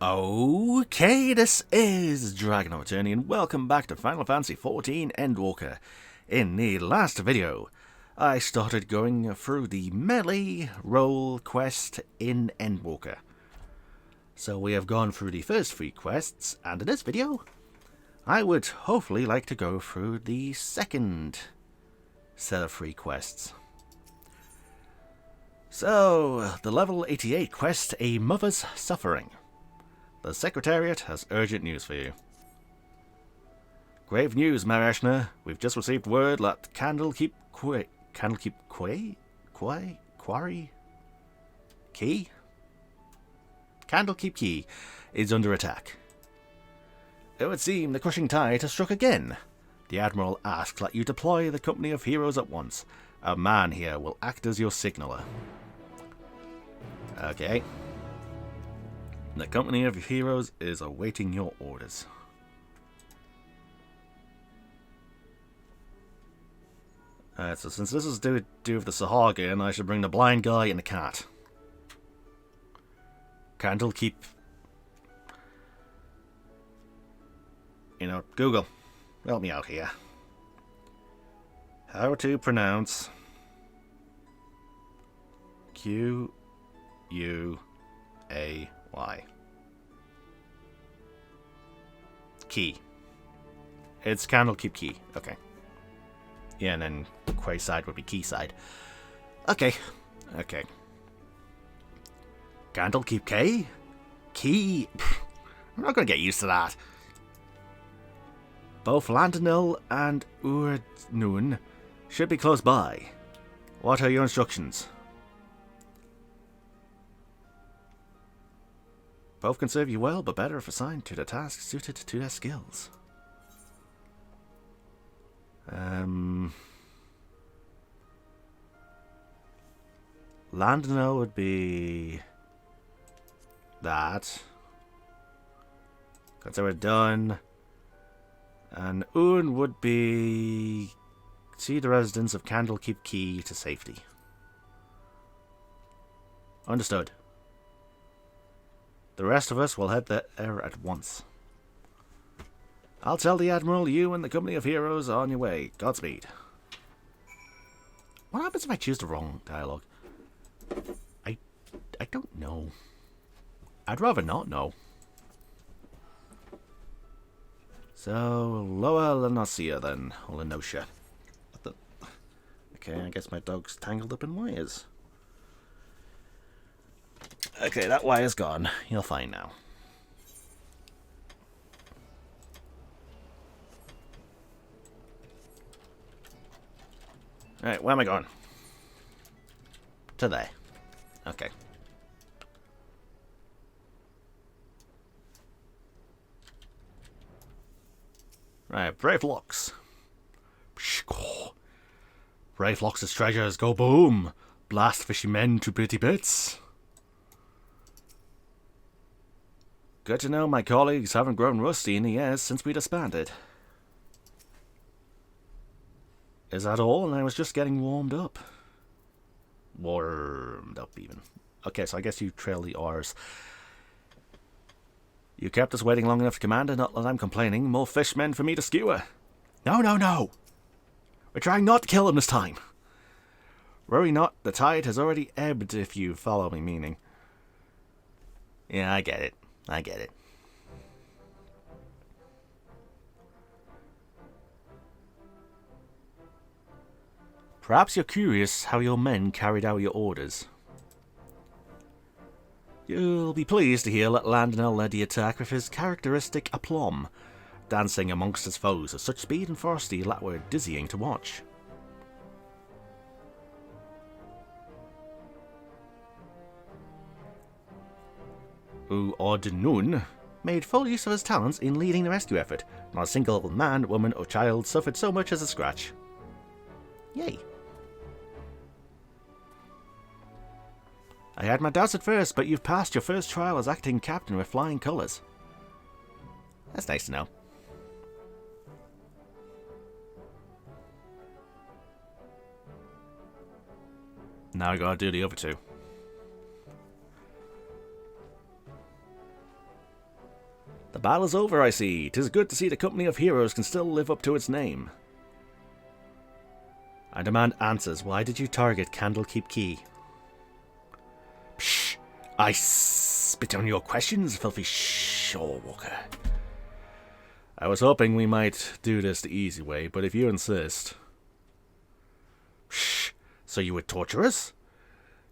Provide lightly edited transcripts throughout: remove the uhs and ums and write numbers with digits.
Okay, this is DragonofEternity and welcome back to Final Fantasy XIV Endwalker. In the last video, I started going through the Melee role quest in Endwalker. So we have gone through the first 3 quests, and in this video, I would hopefully like to go through the second set of 3 quests. So, the level 88 quest, A Mother's Suffering. The Secretariat has urgent news for you. Grave news, Marashna. We've just received word that Candlekeep Key is under attack. It would seem the crushing tide has struck again. The Admiral asks that you deploy the company of heroes at once. A man here will act as your signaller. Okay. The company of heroes is awaiting your orders. Alright, so since this is to do with the Sahagin, I should bring the blind guy and the cat. Candlekeep. Google, help me out here. How to pronounce Q-U-A-Y. Key. It's Candlekeep Key. Okay. Yeah, and then Quayside would be Quayside. Okay. Okay. Candlekeep K? Key? I'm not going to get used to that. Both Landonil and Uradnun should be close by. What are your instructions? Both can serve you well, but better if assigned to the tasks suited to their skills. Landonil would be that. Consider it done. And Un would be see the residents of Candlekeep Key to safety. Understood. The rest of us will head there at once. I'll tell the Admiral you and the company of heroes are on your way. Godspeed. What happens if I choose the wrong dialogue? I don't know. I'd rather not know. So, Lower Lenosia then, or Lenosha. Okay, I guess my dog's tangled up in wires. Okay, that wire's gone. You're fine now. Alright, where am I going? To there. Okay. Right, Brave Locks. Brave Locks' treasures go boom! Blast fishermen to pretty bits. Good to know my colleagues haven't grown rusty in the years since we disbanded. Is that all? And I was just getting warmed up. Warmed up, even. Okay, so I guess you trail the R's. You kept us waiting long enough, Commander, not that I'm complaining. More fishmen for me to skewer. No. We're trying not to kill them this time. Worry not, the tide has already ebbed, if you follow me meaning. Yeah, I get it. Perhaps you're curious how your men carried out your orders. You'll be pleased to hear that Landonil led the attack with his characteristic aplomb, dancing amongst his foes at such speed and ferocity that were dizzying to watch. Uradnun made full use of his talents in leading the rescue effort. Not a single man, woman, or child suffered so much as a scratch. Yay. I had my doubts at first, but you've passed your first trial as acting captain with flying colours. That's nice to know. Now I gotta do the other 2. The battle's over, I see. 'Tis good to see the company of heroes can still live up to its name. I demand answers. Why did you target Candlekeep Key? Psh! I spit on your questions, filthy shorewalker. I was hoping we might do this the easy way, but if you insist... Psh! So you would torture us?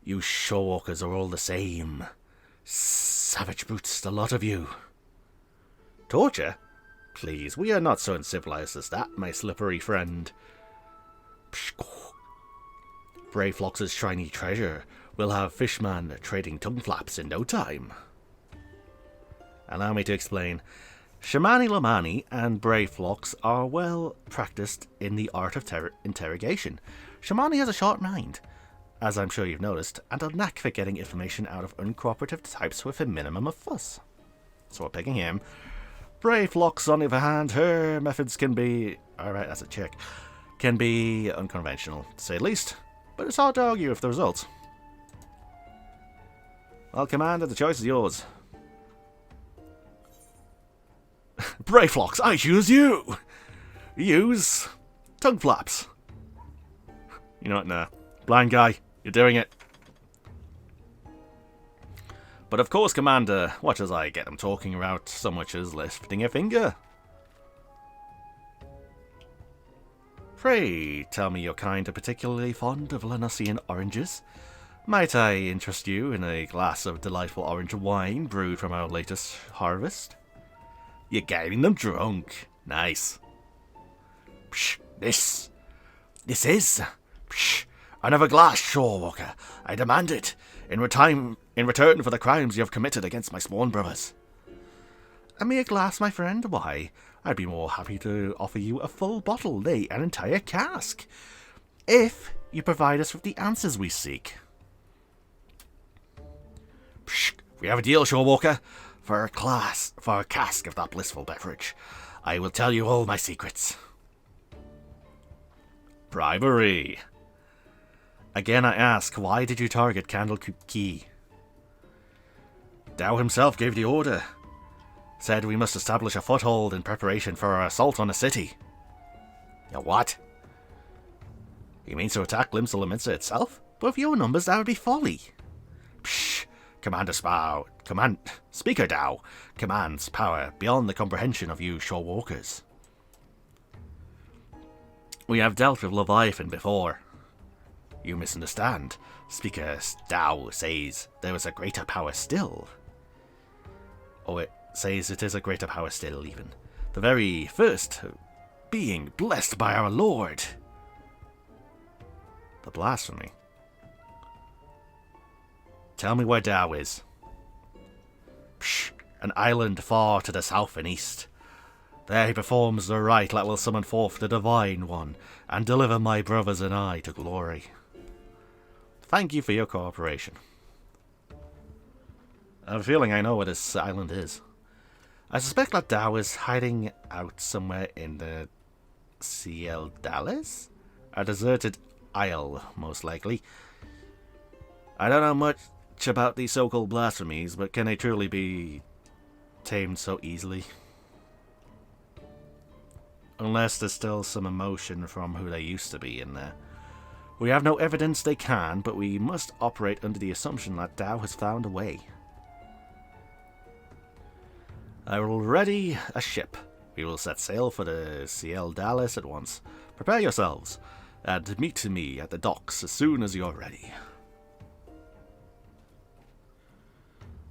You shorewalkers are all the same. Savage brutes, the lot of you. Torture? Please, we are not so uncivilized as that, my slippery friend. Brave Flox's shiny treasure will have Fishman trading tongue flaps in no time. Allow me to explain. Shamani Lamani and Brave Flox are well practiced in the art of interrogation. Shamani has a sharp mind, as I'm sure you've noticed, and a knack for getting information out of uncooperative types with a minimum of fuss. So we're picking him. Brave Flox, on the other hand, her methods can be... Alright, that's a check. Can be unconventional, to say the least, but it's hard to argue with the results. Well, Commander, the choice is yours. Brave Flox, I choose you! Use tongue flaps. You know what, nah. Blind guy, you're doing it. But of course, Commander, what as I get them talking about so much as lifting a finger? Pray, tell me you're kind and particularly fond of Lenossian oranges. Might I interest you in a glass of delightful orange wine brewed from our latest harvest? You're getting them drunk. Nice. Psh, this is... Psh, another glass, Shorewalker. I demand it, in return for the crimes you have committed against my sworn brothers. A mere glass, my friend? Why, I'd be more happy to offer you a full bottle, nay, an entire cask, if you provide us with the answers we seek. Psh, we have a deal, Shorewalker. For a cask of that blissful beverage, I will tell you all my secrets. Bribery. Again I ask, why did you target Candlekeep Key? Dao himself gave the order. Said we must establish a foothold in preparation for our assault on the city. Yeah, what? He means to attack Limsa itself? But with your numbers, that would be folly. Psh! Speaker Dao commands power beyond the comprehension of you shorewalkers. We have dealt with Leviathan before. You misunderstand. Speaker Dao says there is a greater power still. Oh, it says it is a greater power still, even. The very first being blessed by our Lord. The blasphemy. Tell me where Dao is. Psh, an island far to the south and east. There he performs the rite that will summon forth the Divine One and deliver my brothers and I to glory. Thank you for your cooperation. I have a feeling I know where this island is. I suspect that Dao is hiding out somewhere in the CL Dallas? A deserted isle, most likely. I don't know much about these so-called blasphemies, but can they truly be tamed so easily? Unless there's still some emotion from who they used to be in there. We have no evidence they can, but we must operate under the assumption that Dao has found a way. I will ready a ship. We will set sail for the CL Dallas at once. Prepare yourselves, and meet me at the docks as soon as you're ready.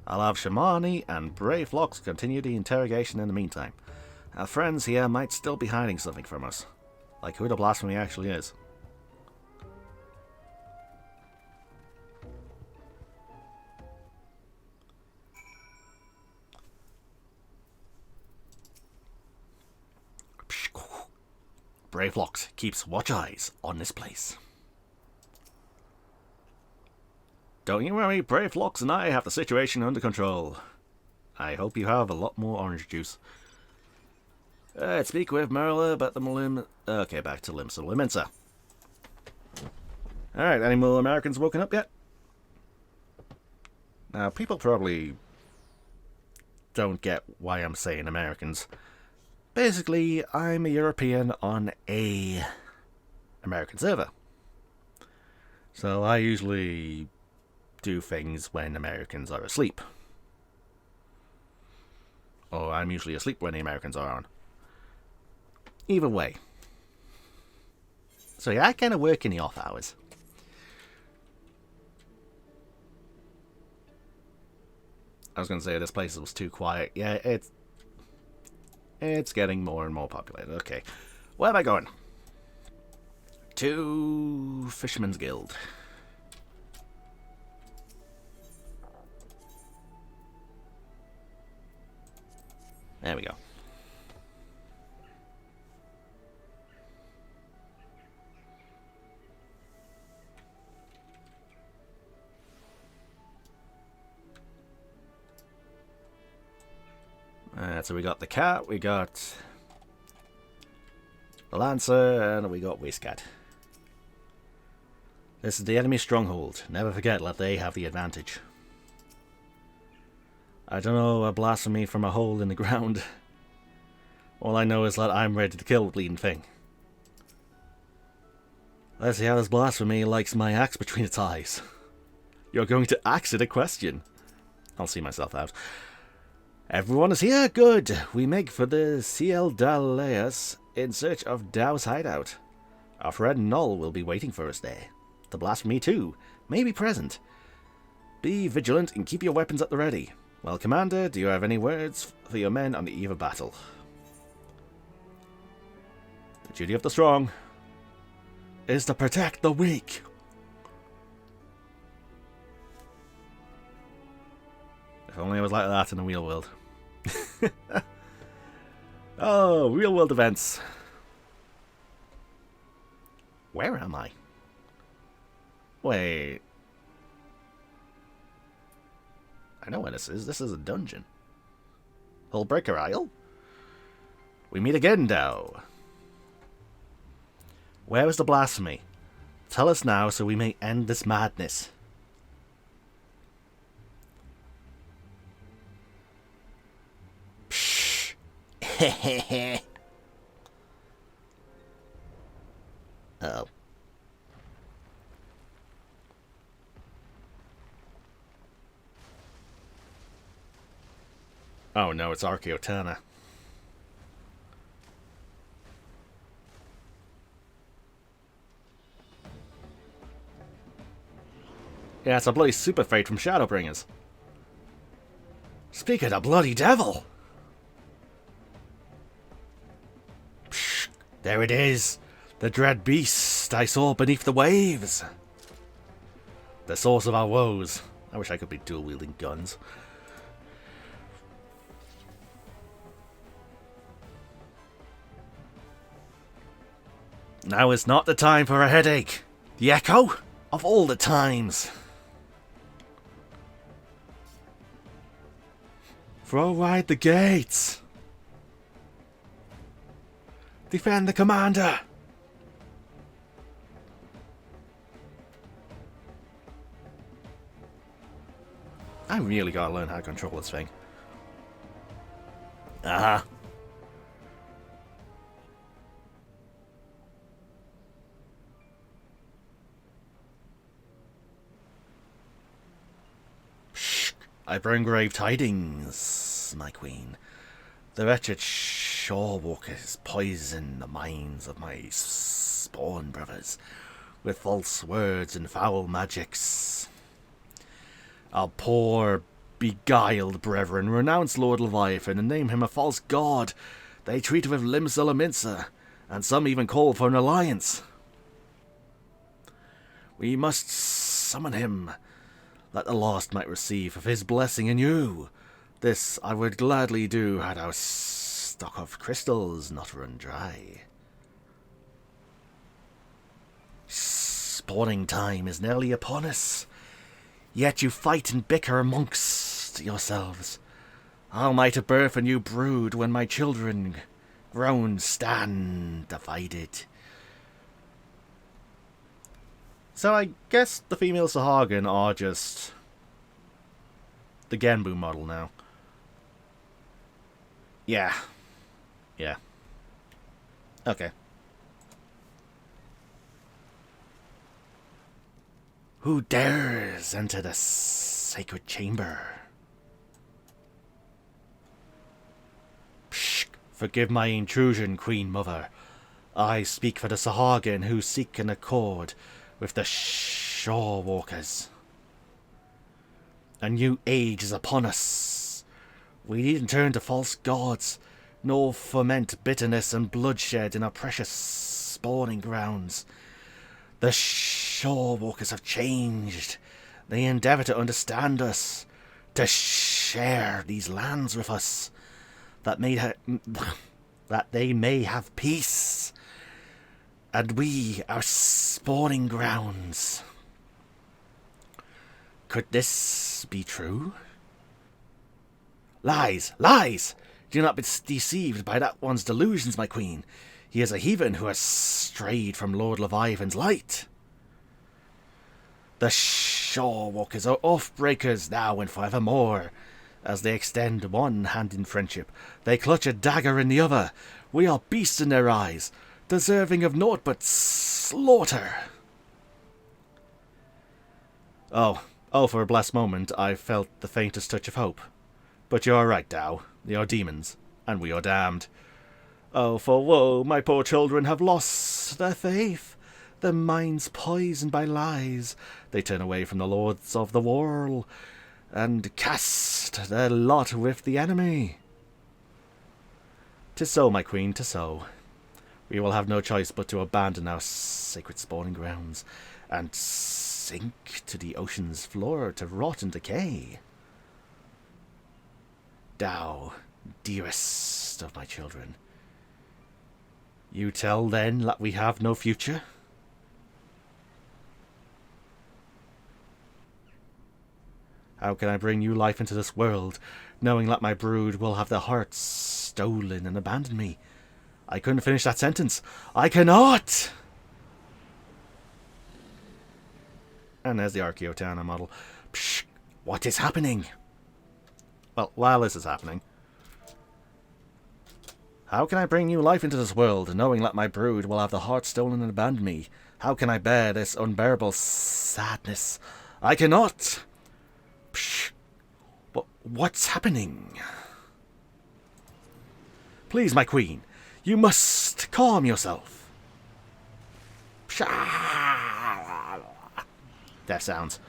I'll have Shamani and Brave Flox continue the interrogation in the meantime. Our friends here might still be hiding something from us. Like who the blasphemy actually is. Brave Flox keeps watch eyes on this place. Don't you worry, Brave Flox and I have the situation under control. I hope you have a lot more orange juice. Speak with Merla about the Okay, back to Limsa. Alright, any more Americans woken up yet? Now, people probably don't get why I'm saying Americans. Basically, I'm a European on a American server. So I usually do things when Americans are asleep. Or I'm usually asleep when the Americans are on. Either way. So yeah, I kind of work in the off hours. I was going to say this place was too quiet. Yeah, it's getting more and more populated. Okay. Where am I going? To Fisherman's Guild. There we go. So we got the cat, we got the lancer, and we got Whiskad. This is the enemy stronghold. Never forget that they have the advantage. I don't know a blasphemy from a hole in the ground. All I know is that I'm ready to kill the bleeding thing. Let's see how this blasphemy likes my axe between its eyes. You're going to axe it a question. I'll see myself out. Everyone is here? Good. We make for the Ciel Daleas in search of Dao's hideout. Our friend Null will be waiting for us there. The blasphemy too may be present. Be vigilant and keep your weapons at the ready. Well, Commander, do you have any words for your men on the eve of battle? The duty of the strong is to protect the weak. If only I was like that in the real world. Oh, real world events. Where am I? Wait. I know where this is. This is a dungeon. Hullbreaker Isle? We meet again, Dao. Where is the blasphemy? Tell us now so we may end this madness. Pshh. Hehehe. Oh. Oh no, it's Archaeotana. Yeah, it's a bloody super fate from Shadowbringers. Speak of the bloody devil! Psh, there it is! The dread beast I saw beneath the waves! The source of our woes. I wish I could be dual-wielding guns. Now is not the time for a headache. The echo of all the times. Throw wide the gates. Defend the commander. I really gotta learn how to control this thing. Uh-huh. I bring grave tidings, my queen. The wretched shorewalkers poison the minds of my spawn brothers with false words and foul magics. Our poor, beguiled brethren renounce Lord Leviathan and name him a false god. They treat with Limsa Laminsa, and some even call for an alliance. We must summon him, that the lost might receive of his blessing in you. This I would gladly do had our stock of crystals not run dry. Spawning time is nearly upon us, yet you fight and bicker amongst yourselves. How might a birth a new brood when my children grown stand divided? So I guess the female Sahagin are just the Genbu model now. Yeah. Yeah. Okay. Who dares enter the sacred chamber? Psh, forgive my intrusion, Queen Mother. I speak for the Sahagin who seek an accord with the Shore Walkers. A new age is upon us. We needn't turn to false gods, nor foment bitterness and bloodshed in our precious spawning grounds. The Shore Walkers have changed. They endeavour to understand us, to share these lands with us, that they may have peace, and we our spawning grounds. Could this be true? Lies! Lies! Do not be deceived by that one's delusions, my queen. He is a heathen who has strayed from Lord Leviathan's light. The Shore Walkers are oath-breakers now and forevermore. As they extend one hand in friendship, they clutch a dagger in the other. We are beasts in their eyes, deserving of naught but slaughter. Oh, for a blessed moment I felt the faintest touch of hope. But you are right, Tao. They are demons, and we are damned. Oh, for woe, my poor children have lost their faith. Their minds poisoned by lies. They turn away from the lords of the world, and cast their lot with the enemy. 'Tis so, my queen, 'tis so. We will have no choice but to abandon our sacred spawning grounds, and sink to the ocean's floor to rot and decay. Thou, dearest of my children, you tell then that we have no future? How can I bring new life into this world, knowing that my brood will have their hearts stolen and abandon me? I couldn't finish that sentence. I cannot! And there's the Archaeotana model. Psh, what is happening? Well, while this is happening, how can I bring new life into this world, knowing that my brood will have the heart stolen and abandon me? How can I bear this unbearable sadness? I cannot! Psh, what's happening? Please, my queen, you must calm yourself. Psh, death sounds.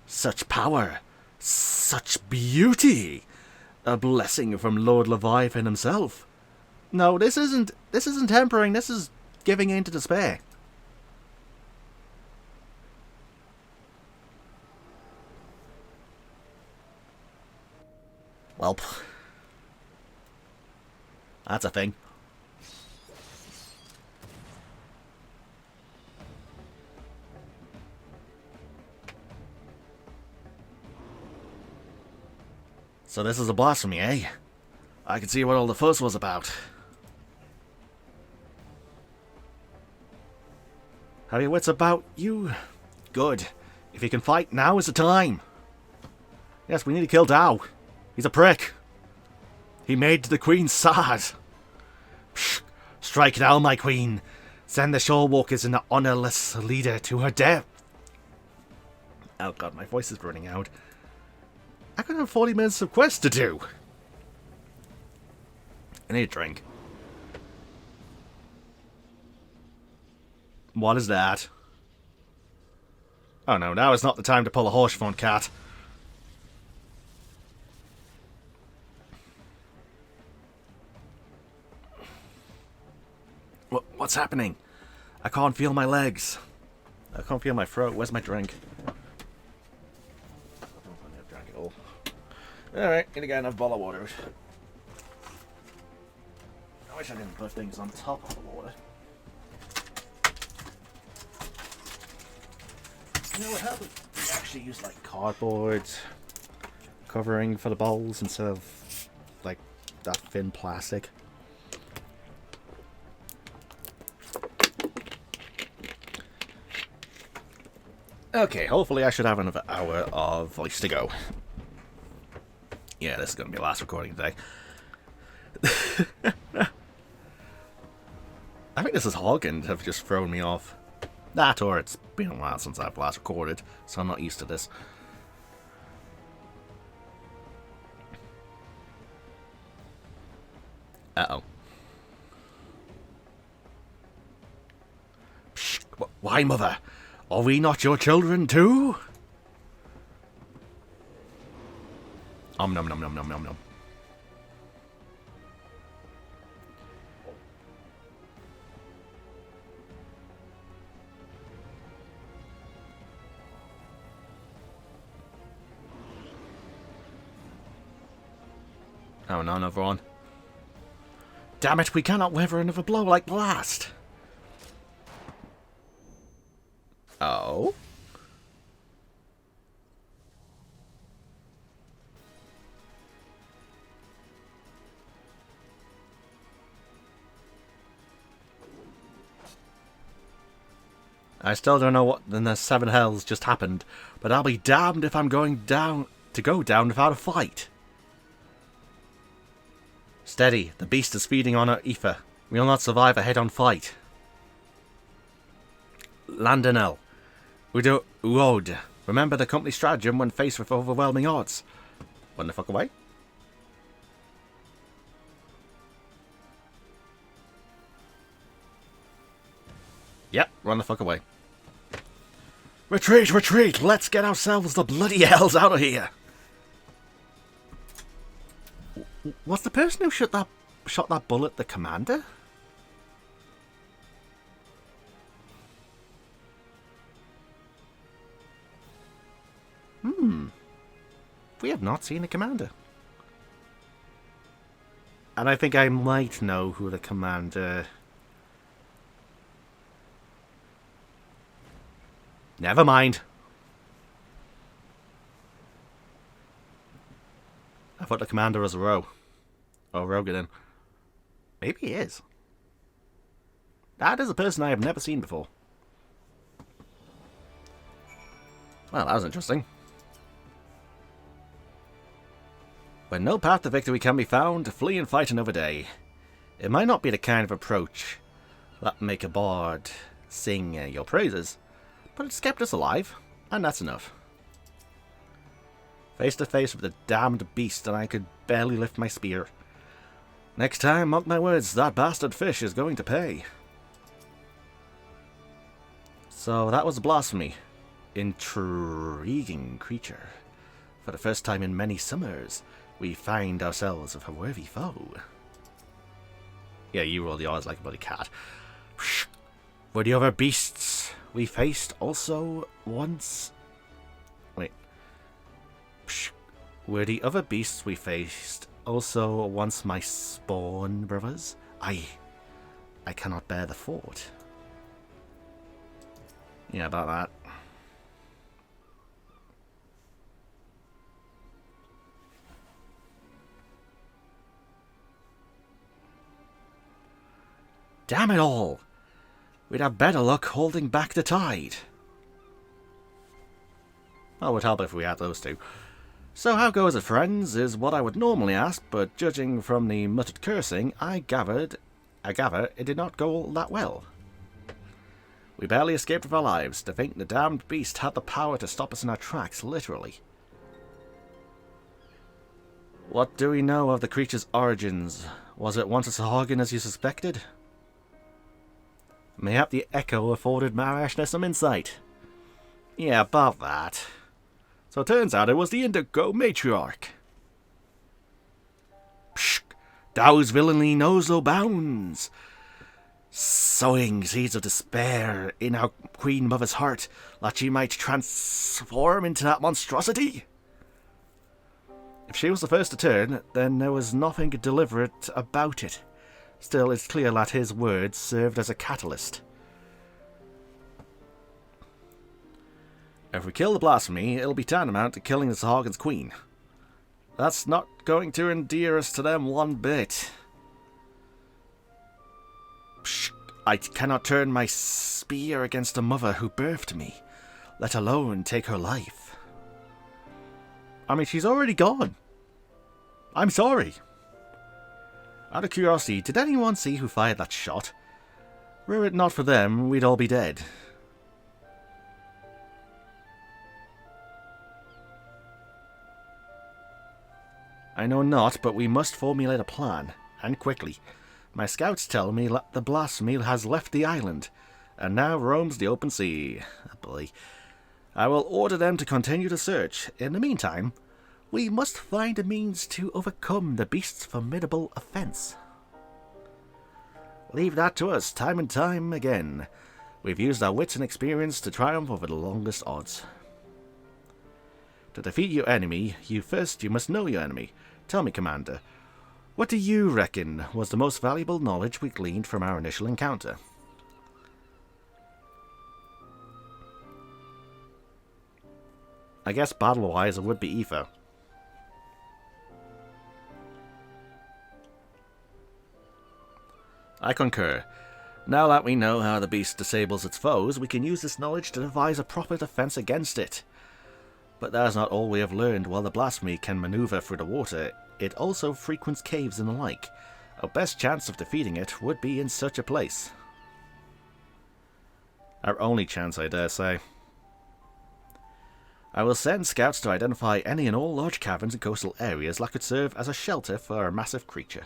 Such power, such beauty, a blessing from Lord Leviathan himself. No, this isn't tempering, this is giving in to despair. Well, that's a thing. So this is a blasphemy, eh? I can see what all the fuss was about. Have your wits about you? Good. If you can fight, now is the time. Yes, we need to kill Tao. He's a prick. He made the queen sad. Psh, strike now, my queen. Send the Shore Walkers and the honourless leader to her death. Oh god, my voice is running out. I could have 40 minutes of quest to do. I need a drink. What is that? Oh no, now is not the time to pull a horse phone, cat. What's happening? I can't feel my legs. I can't feel my throat. Where's my drink? I don't think I have drink at all. Alright, gonna get another bottle of water. I wish I didn't put things on top of the water. You know what happened? We actually use like cardboard covering for the bowls instead of like that thin plastic. Okay, hopefully I should have another hour of voice to go. Yeah, this is going to be the last recording today. I think this is Hoggin have just thrown me off. That, or it's been a while since I've last recorded, so I'm not used to this. Uh-oh. Psh, why, mother? Are we not your children, too? Nom nom nom nom nom nom nom. Oh no, another one. Damn it, we cannot weather another blow like the last. Oh? I still don't know what in the seven hells just happened, but I'll be damned if I'm going down to go down without a fight. Steady, the beast is feeding on our ether. We'll not survive a head-on fight. Landanel. Uod. Remember the company stratagem when faced with overwhelming odds. Run the fuck away. Yep, run the fuck away. Retreat, retreat! Let's get ourselves the bloody hells out of here! Was the person who shot that bullet the commander? We have not seen the commander. And I think I might know who the commander... Never mind. I thought the commander was a Ro. Or Rogadin. Maybe he is. That is a person I have never seen before. Well, that was interesting. When no path to victory can be found, flee and fight another day. It might not be the kind of approach that make a bard sing your praises, but it's kept us alive, and that's enough. Face to face with the damned beast, and I could barely lift my spear. Next time, mark my words, that bastard fish is going to pay. So that was blasphemy. Intriguing creature. For the first time in many summers, we find ourselves with a worthy foe. Yeah, you roll the odds like a bloody cat. Were the other beasts we faced also once... Wait. Were the other beasts we faced also once my spawn brothers? I cannot bear the thought. Yeah, about that. Damn it all! We'd have better luck holding back the tide. Well, it would help if we had those two. So how goes it, friends, is what I would normally ask, but judging from the muttered cursing, I gather it did not go all that well. We barely escaped with our lives. To think the damned beast had the power to stop us in our tracks, literally. What do we know of the creature's origins? Was it once as Hoggin as you suspected? Mayhap the echo afforded Marashna some insight. Yeah, about that. So it turns out it was the Indigo Matriarch. Psh! Thou's villainy knows no bounds. Sowing seeds of despair in our Queen Mother's heart, that she might transform into that monstrosity. If she was the first to turn, then there was nothing deliberate about it. Still, it's clear that his words served as a catalyst. If we kill the blasphemy, it'll be tantamount to killing the Sahagins' queen. That's not going to endear us to them one bit. Psh, I cannot turn my spear against a mother who birthed me. let alone take her life. I mean, she's already gone. I'm sorry. Out of curiosity, did anyone see who fired that shot? Were it not for them, we'd all be dead. I know not, but we must formulate a plan, and quickly. My scouts tell me that the blasphemy has left the island, and now roams the open sea. Oh boy. I will order them to continue the search. In the meantime, we must find a means to overcome the beast's formidable offense. Leave that to us, time and time again. We've used our wits and experience to triumph over the longest odds. To defeat your enemy, you must know your enemy. Tell me, Commander, what do you reckon was the most valuable knowledge we gleaned from our initial encounter? I guess battle-wise it would be Etho. I concur. Now that we know how the beast disables its foes, we can use this knowledge to devise a proper defense against it. But that is not all we have learned. While the blasphemy can maneuver through the water, it also frequents caves and the like. Our best chance of defeating it would be in such a place. Our only chance, I dare say. I will send scouts to identify any and all large caverns and coastal areas that could serve as a shelter for a massive creature.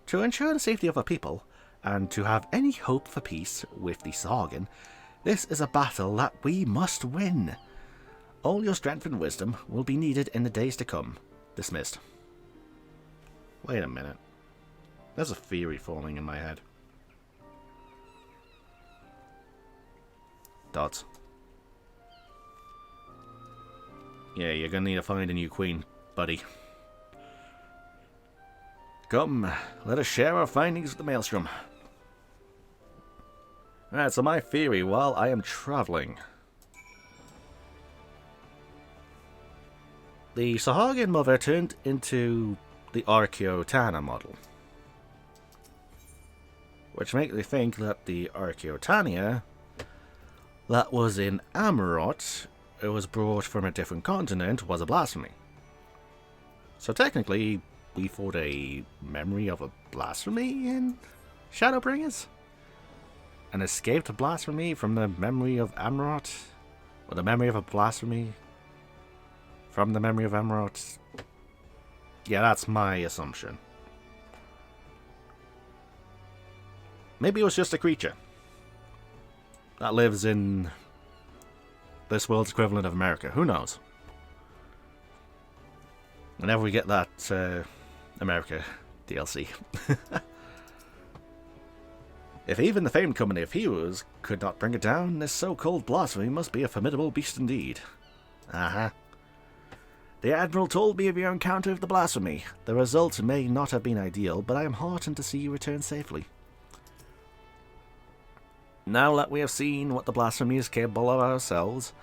To ensure the safety of our people, and to have any hope for peace with the Sargon, this is a battle that we must win. All your strength and wisdom will be needed in the days to come. Dismissed. Wait a minute. There's a theory forming in my head. Dots. Yeah, you're gonna need to find a new queen, buddy. Come, let us share our findings with the Maelstrom. Alright, so my theory while I am traveling. The Sahagin mother turned into the Archaeotana model, which makes me think that the Archaeotania that was in Amarot, it was brought from a different continent, was a blasphemy. So technically, we fought a memory of a blasphemy in Shadowbringers? An escaped blasphemy from the memory of Amarot? Or the memory of a blasphemy from the memory of Amarot? Yeah, that's my assumption. Maybe it was just a creature that lives in this world's equivalent of America. Who knows? Whenever we get that America DLC. If even the famed company of heroes could not bring it down, this so-called blasphemy must be a formidable beast indeed. Uh-huh. The Admiral told me of your encounter with the blasphemy. The result may not have been ideal, but I am heartened to see you return safely. Now that we have seen what the blasphemy is capable of ourselves,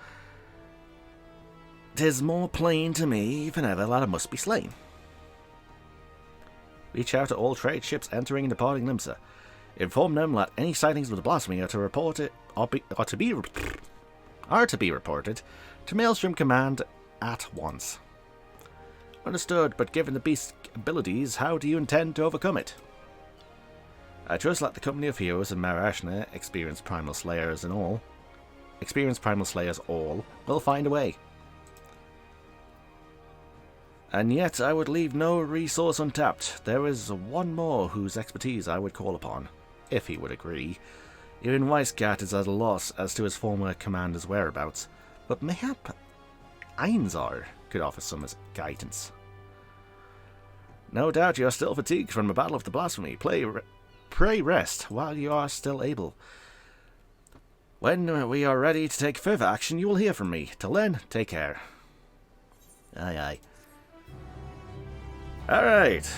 'tis more plain to me than ever that it must be slain. Reach out to all trade ships entering and departing Limsa. Inform them that any sightings of the blasphemy are to be reported to Maelstrom Command at once. Understood, but given the beast's abilities, how do you intend to overcome it? I trust that the company of heroes in Marashna, experienced primal slayers all, will find a way. And yet I would leave no resource untapped. There is one more whose expertise I would call upon, if he would agree. Even Weisscat is at a loss as to his former commander's whereabouts, but mayhap Einzar could offer some guidance. No doubt you are still fatigued from the Battle of the Blasphemy. Pray rest while you are still able. When we are ready to take further action, you will hear from me. Till then, take care. Aye, aye. Alright,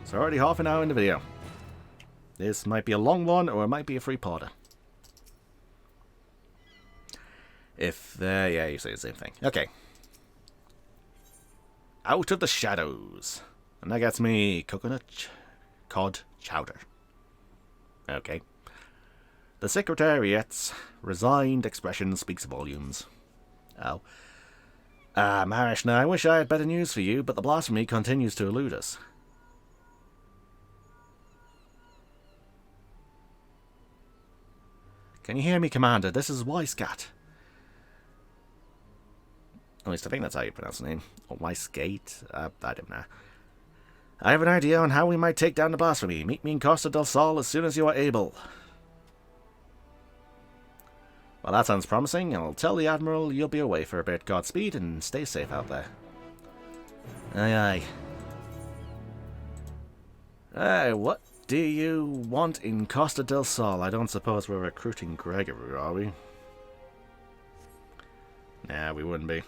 it's already half an hour in the video. This might be a long one, or it might be a three-parter. Yeah, you say the same thing. Okay. Out of the shadows. And that gets me coconut cod chowder. Okay. The Secretariat's resigned expression speaks volumes. Oh. Marishna, I wish I had better news for you, but the blasphemy continues to elude us. Can you hear me, Commander? This is Weissgat. At least I think that's how you pronounce the name. Or Weissgate? I don't know. I have an idea on how we might take down the blasphemy. Meet me in Costa del Sol as soon as you are able. Well, that sounds promising. I'll tell the Admiral you'll be away for a bit. Godspeed and stay safe out there. Aye, aye. What do you want in Costa del Sol? I don't suppose we're recruiting Gregory, are we? Nah, we wouldn't be.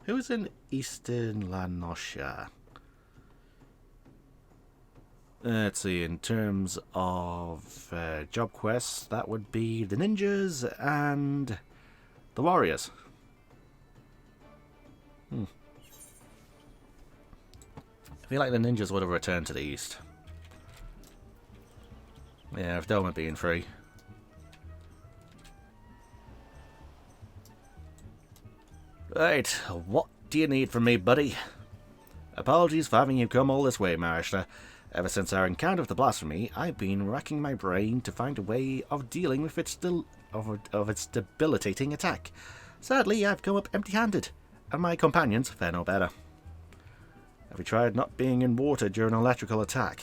Who's in Eastern La Noscia? Let's see, in terms of job quests, that would be the ninjas and the warriors. I feel like the ninjas would have returned to the east. Yeah, if Doma being free. Right, what do you need from me, buddy? Apologies for having you come all this way, Marishna. Ever since our encounter with the blasphemy, I've been racking my brain to find a way of dealing with its debilitating attack. Sadly, I've come up empty-handed, and my companions fare no better. Have you tried not being in water during an electrical attack?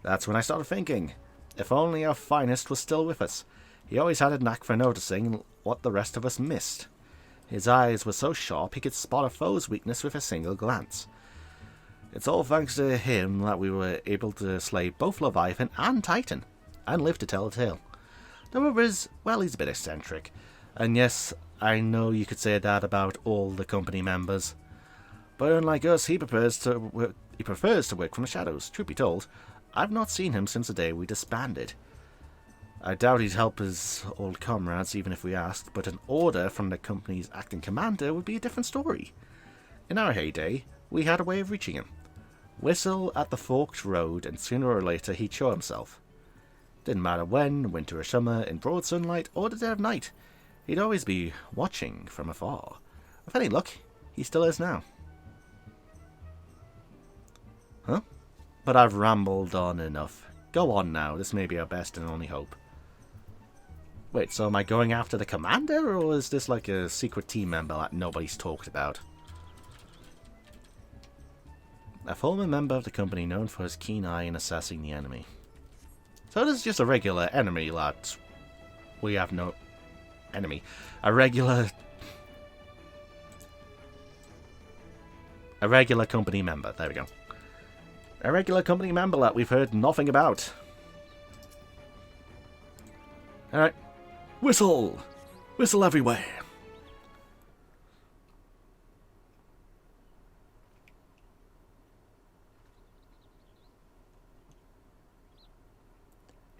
That's when I started thinking, if only our finest was still with us. He always had a knack for noticing what the rest of us missed. His eyes were so sharp he could spot a foe's weakness with a single glance. It's all thanks to him that we were able to slay both Leviathan and Titan, and live to tell the tale. The other is, well, he's a bit eccentric. And yes, I know you could say that about all the company members. But unlike us, he prefers to work from the shadows. Truth be told, I've not seen him since the day we disbanded. I doubt he'd help his old comrades even if we asked, but an order from the company's acting commander would be a different story. In our heyday, we had a way of reaching him. Whistle at the forked road, and sooner or later he'd show himself. Didn't matter when, winter or summer, in broad sunlight or the dead of night, he'd always be watching from afar. With any luck, he still is now. Huh? But I've rambled on enough. Go on now, this may be our best and only hope. Wait, so am I going after the commander, or is this like a secret team member that nobody's talked about? A former member of the company known for his keen eye in assessing the enemy. So this is just a regular enemy, lads. We have no enemy. A regular company member. There we go. A regular company member that we've heard nothing about. Alright. Whistle! Whistle everywhere!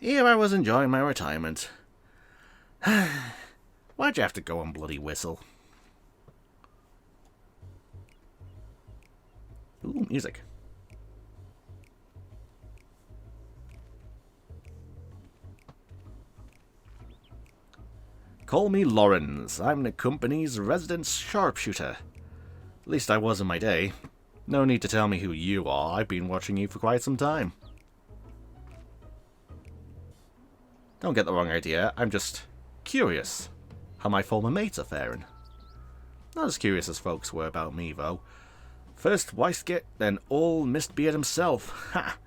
Here I was enjoying my retirement. Why'd you have to go on bloody Whistle? Ooh, music. Call me Lawrence. I'm the company's resident sharpshooter. At least I was in my day. No need to tell me who you are. I've been watching you for quite some time. Don't get the wrong idea, I'm just curious how my former mates are faring. Not as curious as folks were about me, though. First Weissgat, then old Mistbeard himself. Ha!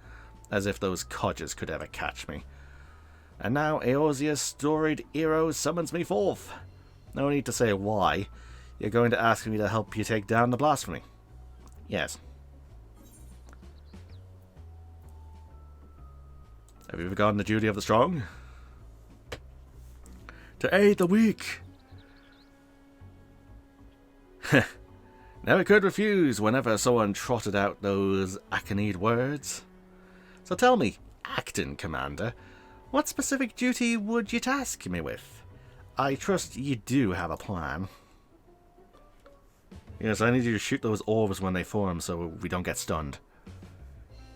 As if those codgers could ever catch me. And now Eorzea's storied hero summons me forth. No need to say why. You're going to ask me to help you take down the blasphemy. Yes. Have you forgotten the duty of the strong? To aid the weak. Never could refuse whenever someone trotted out those Aconid words. So tell me, Acting Commander, what specific duty would you task me with? I trust you do have a plan. Yes, I need you to shoot those orbs when they form so we don't get stunned.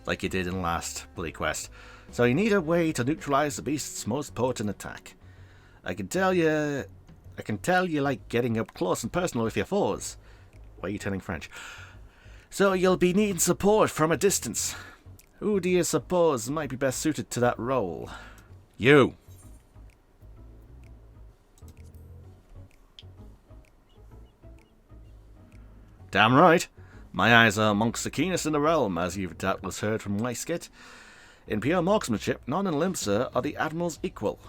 like you did in the last bloody quest. So you need a way to neutralize the beast's most potent attack. I can tell you like getting up close and personal with your foes. Why are you turning French? So you'll be needing support from a distance. Who do you suppose might be best suited to that role? You. Damn right. My eyes are amongst the keenest in the realm, as you've doubtless heard from my skit. In pure marksmanship, none in Limsa are the Admiral's equal.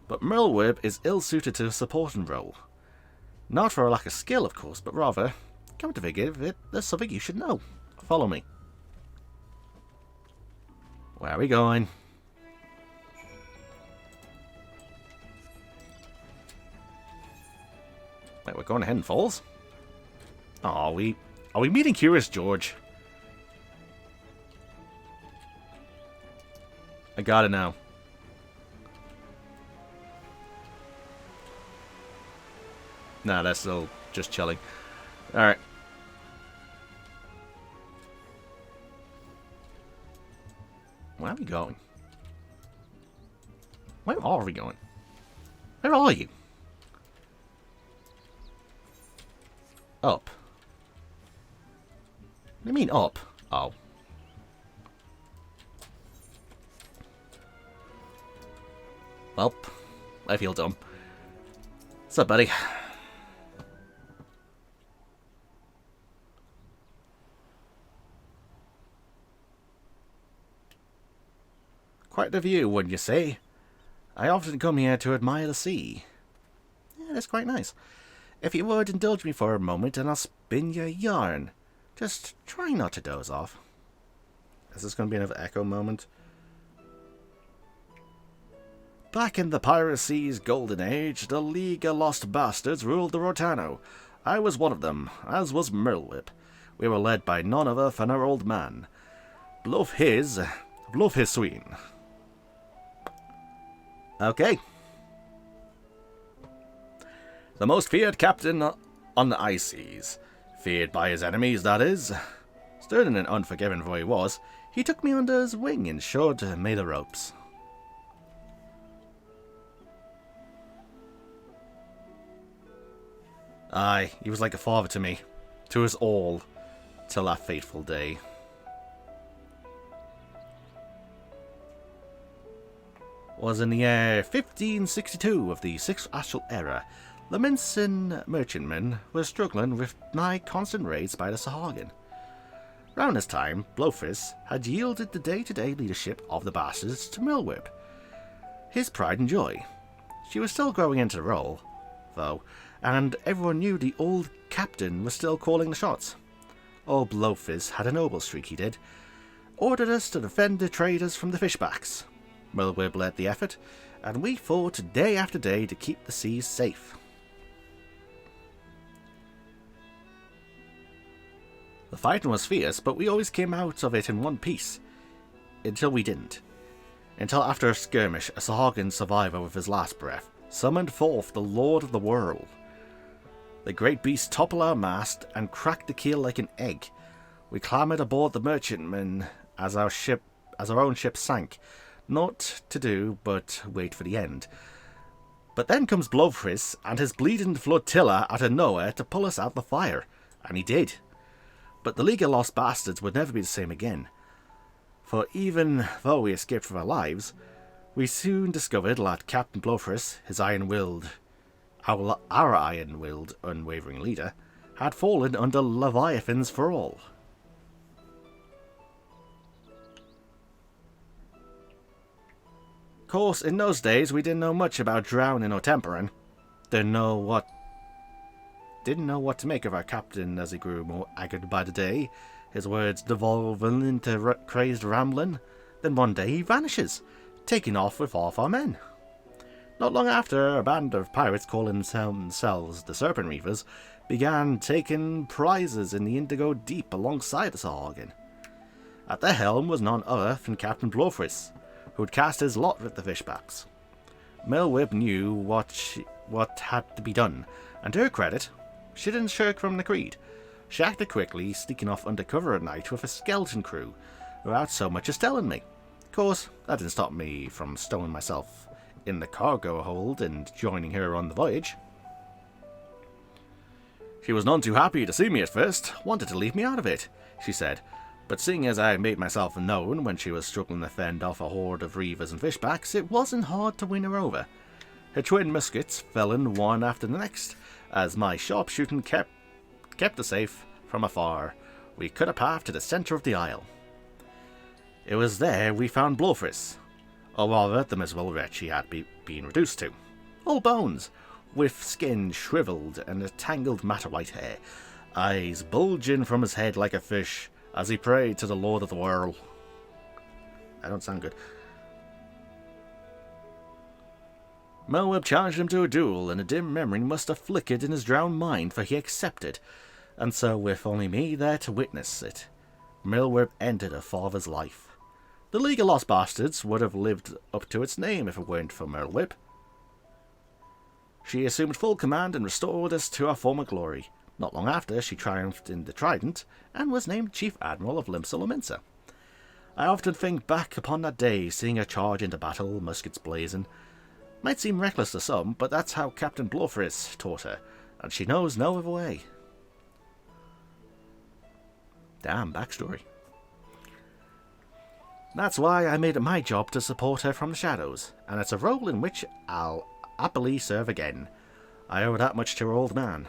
But Merlwyb is ill-suited to a supporting role. Not for a lack of skill, of course, but rather, come to think of it, there's something you should know. Follow me. Where are we going? Wait, we're going to Hidden Falls? Oh, are we meeting Curious George? I got it now. Nah, that's still just chilling. Alright. Where are we going? Where are we going? Where are you? Up. What do you mean up? Oh. Well, I feel dumb. What's up, buddy? Quite the view, wouldn't you say? I often come here to admire the sea. Yeah, that's quite nice. If you would indulge me for a moment and I'll spin you a yarn. Just try not to doze off. Is this going to be another echo moment? Back in the piracy's golden age, the League of Lost Bastards ruled the Rotano. I was one of them, as was Merlwyb. We were led by none other than our old man. Bluff his sween. Okay. The most feared captain on the ice seas. Feared by his enemies, that is. Stern and unforgiving though he was, he took me under his wing and showed me the ropes. Aye, he was like a father to me, to us all, till that fateful day. Was in the year 1562 of the 6th Astral Era. The Minson merchantmen were struggling with nigh constant raids by the Sahagin. Round this time, Blowfist had yielded the day-to-day leadership of the bastards to Merlwyb. His pride and joy. She was still growing into the role, though, and everyone knew the old captain was still calling the shots. Old Blowfist had a noble streak, he did. Ordered us to defend the traders from the fishbacks. Merlwyb led the effort, and we fought day after day to keep the seas safe. The fighting was fierce, but we always came out of it in one piece. Until we didn't. Until after a skirmish, a Sahagin survivor with his last breath summoned forth the Lord of the World. The great beast toppled our mast and cracked the keel like an egg. We clambered aboard the merchantman as our own ship sank. Naught to do but wait for the end. But then comes Blowfist and his bleeding flotilla out of nowhere to pull us out the fire. And he did. But the League of Lost Bastards would never be the same again. For even though we escaped from our lives, we soon discovered that Captain Blowfist, his our iron-willed, unwavering leader, had fallen under Leviathan's thrall. Of course, in those days we didn't know much about drowning or tempering. Didn't know what to make of our captain as he grew more haggard by the day, his words devolving into crazed rambling. Then one day he vanishes, taking off with half our men. Not long after, a band of pirates calling themselves the Serpent Reavers began taking prizes in the Indigo Deep alongside the Sahagin. At their helm was none other than Captain Blowfist, who had cast his lot with the fishbacks. Merlwyb knew what had to be done, and to her credit, she didn't shirk from the creed. She acted quickly, sneaking off undercover at night with a skeleton crew, without so much as telling me. Of course, that didn't stop me from stowing myself in the cargo hold and joining her on the voyage. She was none too happy to see me at first, wanted to leave me out of it, she said, but seeing as I made myself known when she was struggling to fend off a horde of reavers and fishbacks, it wasn't hard to win her over. Her twin muskets fell in one after the next, as my sharpshooting kept her safe from afar. We cut a path to the centre of the isle. It was there we found Blofris, or rather the miserable wretch he had been reduced to. All bones, with skin shriveled and a tangled matter-white hair, eyes bulging from his head like a fish as he prayed to the Lord of the World. That don't sound good. Melweb challenged him to a duel, and a dim memory must have flickered in his drowned mind, for he accepted, and so with only me there to witness it, Melweb ended her father's life. The League of Lost Bastards would have lived up to its name if it weren't for Melweb. She assumed full command and restored us to our former glory. Not long after, she triumphed in the Trident, and was named Chief Admiral of Limsa. I often think back upon that day, seeing her charge into battle, muskets blazing. Might seem reckless to some, but that's how Captain Blofris taught her, and she knows no other way. Damn backstory. That's why I made it my job to support her from the shadows, and it's a role in which I'll happily serve again. I owe that much to her old man.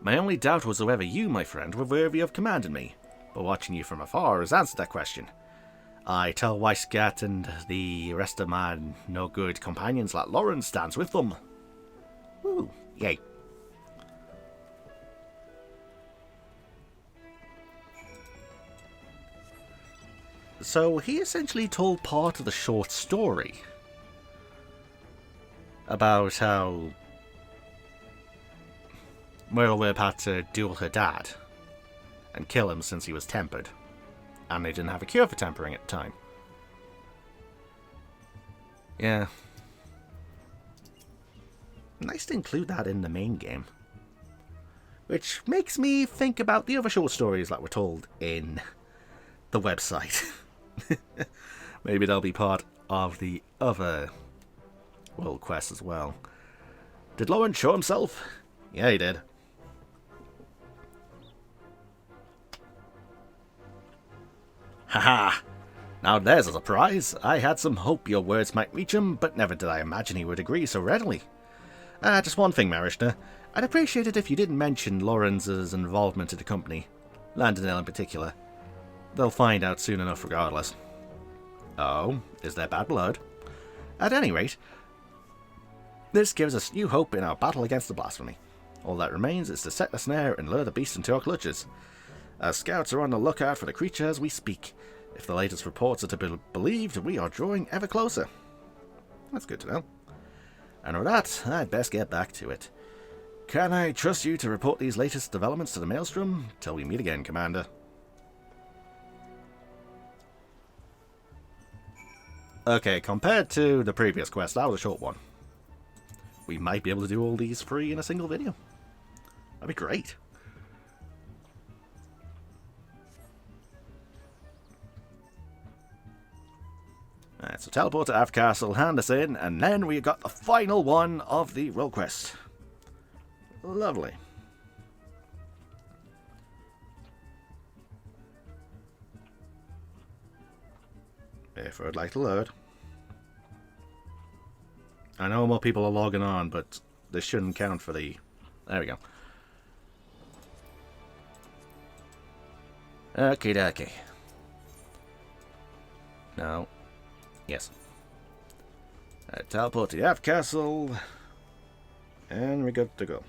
My only doubt was whether you, my friend, were worthy of commanding me, but watching you from afar has answered that question. I tell Weissgat and the rest of my no-good companions that Lawrence stands with them. Woo, yay. So he essentially told part of the short story about how Merleweb had to duel her dad and kill him since he was tempered, and they didn't have a cure for tempering at the time. Yeah. Nice to include that in the main game. Which makes me think about the other short stories that were told in the website. Maybe they'll be part of the other world quest as well. Did Lawrence show himself? Yeah, he did. Haha! Now there's a surprise. I had some hope your words might reach him, but never did I imagine he would agree so readily. Just one thing, Marishna. I'd appreciate it if you didn't mention Lawrence's involvement in the company. Landonell in particular. They'll find out soon enough regardless. Oh, is there bad blood? At any rate, this gives us new hope in our battle against the blasphemy. All that remains is to set the snare and lure the beast into our clutches. Our scouts are on the lookout for the creature as we speak. If the latest reports are to be believed, we are drawing ever closer. That's good to know. And with that, I'd best get back to it. Can I trust you to report these latest developments to the Maelstrom? Till we meet again, Commander. Okay, compared to the previous quest, that was a short one. We might be able to do all these three in a single video. That'd be great. Alright, so teleport to Av Castle, hand us in, and then we got the final one of the role quest. Lovely. If I'd like to load. I know more people are logging on, but this shouldn't count for the... There we go. Okie dokie. No. Yes. Teleport to the Av Castle. And we're good to go.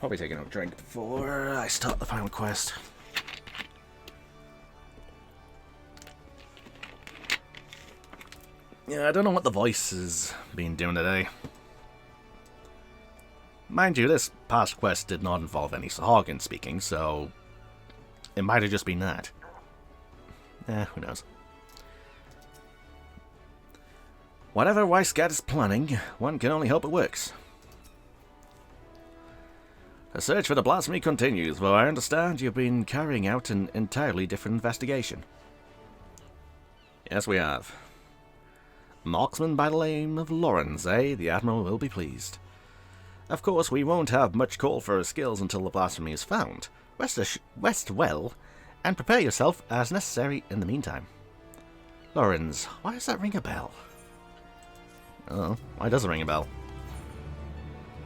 Probably take another drink before I start the final quest. Yeah, I don't know what the voice has been doing today. Mind you, this past quest did not involve any Sahagin speaking, so it might have just been that. Who knows? Whatever Weissgat is planning, one can only hope it works. The search for the blasphemy continues, though I understand you've been carrying out an entirely different investigation. Yes, we have. Marksman by the name of Lawrence, eh? The Admiral will be pleased. Of course, we won't have much call for his skills until the blasphemy is found. Rest well, and prepare yourself as necessary in the meantime. Lawrence, why does that ring a bell? Oh, why does it ring a bell?